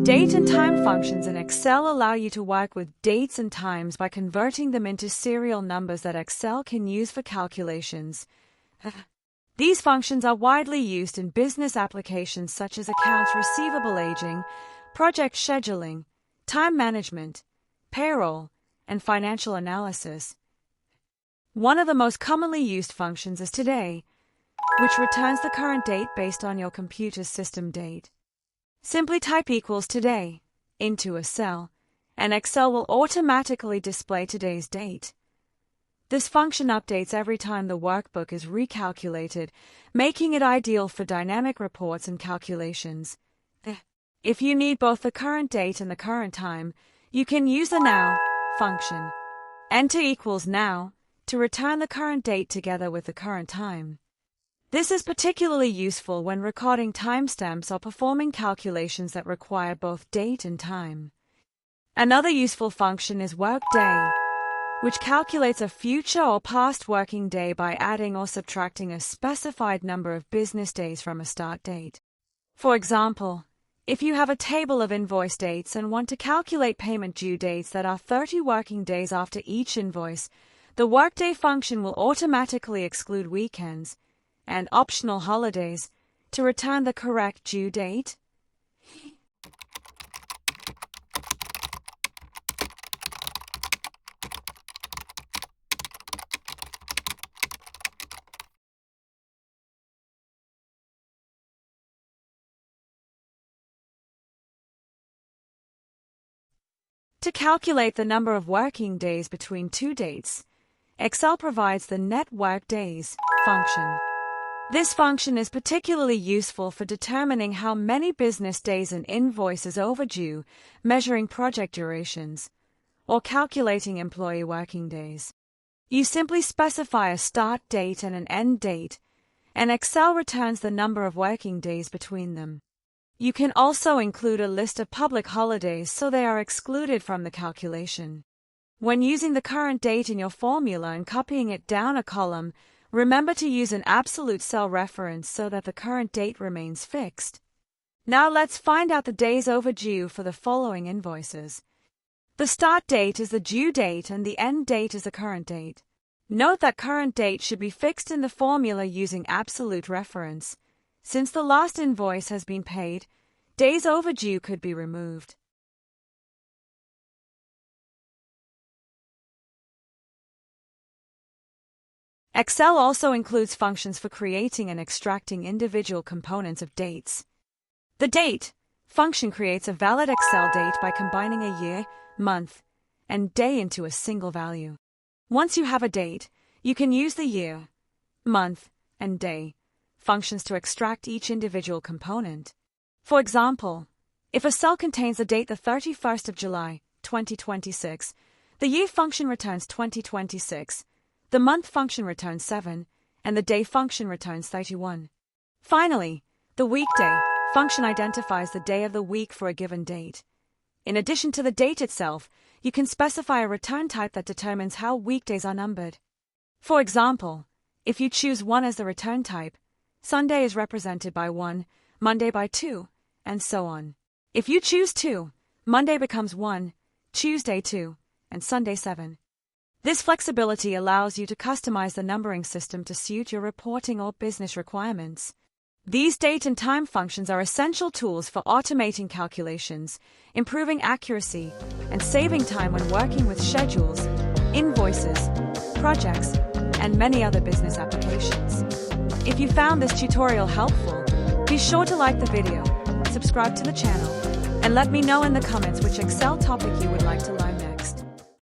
Date and time functions in Excel allow you to work with dates and times by converting them into serial numbers that Excel can use for calculations. These functions are widely used in business applications such as accounts receivable aging, project scheduling, time management, payroll, and financial analysis. One of the most commonly used functions is today, which returns the current date based on your computer's system date. Simply type equals today into a cell, and Excel will automatically display today's date. This function updates every time the workbook is recalculated, making it ideal for dynamic reports and calculations. If you need both the current date and the current time, you can use the now function. Enter equals now to return the current date together with the current time. This is particularly useful when recording timestamps or performing calculations that require both date and time. Another useful function is WORKDAY, which calculates a future or past working day by adding or subtracting a specified number of business days from a start date. For example, if you have a table of invoice dates and want to calculate payment due dates that are 30 working days after each invoice, the WORKDAY function will automatically exclude weekends and optional holidays to return the correct due date. To calculate the number of working days between two dates, Excel provides the NETWORKDAYS function. This function is particularly useful for determining how many business days an invoice is overdue, measuring project durations, or calculating employee working days. You simply specify a start date and an end date, and Excel returns the number of working days between them. You can also include a list of public holidays so they are excluded from the calculation. When using the current date in your formula and copying it down a column, remember to use an absolute cell reference so that the current date remains fixed. Now let's find out the days overdue for the following invoices. The start date is the due date and the end date is the current date. Note that current date should be fixed in the formula using absolute reference. Since the last invoice has been paid, days overdue could be removed. Excel also includes functions for creating and extracting individual components of dates. The date function creates a valid Excel date by combining a year, month, and day into a single value. Once you have a date, you can use the year, month, and day functions to extract each individual component. For example, if a cell contains the date the 31st of July, 2026, the year function returns 2026. The month function returns 7, and the day function returns 31. Finally, the weekday function identifies the day of the week for a given date. In addition to the date itself, you can specify a return type that determines how weekdays are numbered. For example, if you choose 1 as the return type, Sunday is represented by 1, Monday by 2, and so on. If you choose 2, Monday becomes 1, Tuesday 2, and Sunday 7. This flexibility allows you to customize the numbering system to suit your reporting or business requirements. These date and time functions are essential tools for automating calculations, improving accuracy, and saving time when working with schedules, invoices, projects, and many other business applications. If you found this tutorial helpful, be sure to like the video, subscribe to the channel, and let me know in the comments which Excel topic you would like to learn.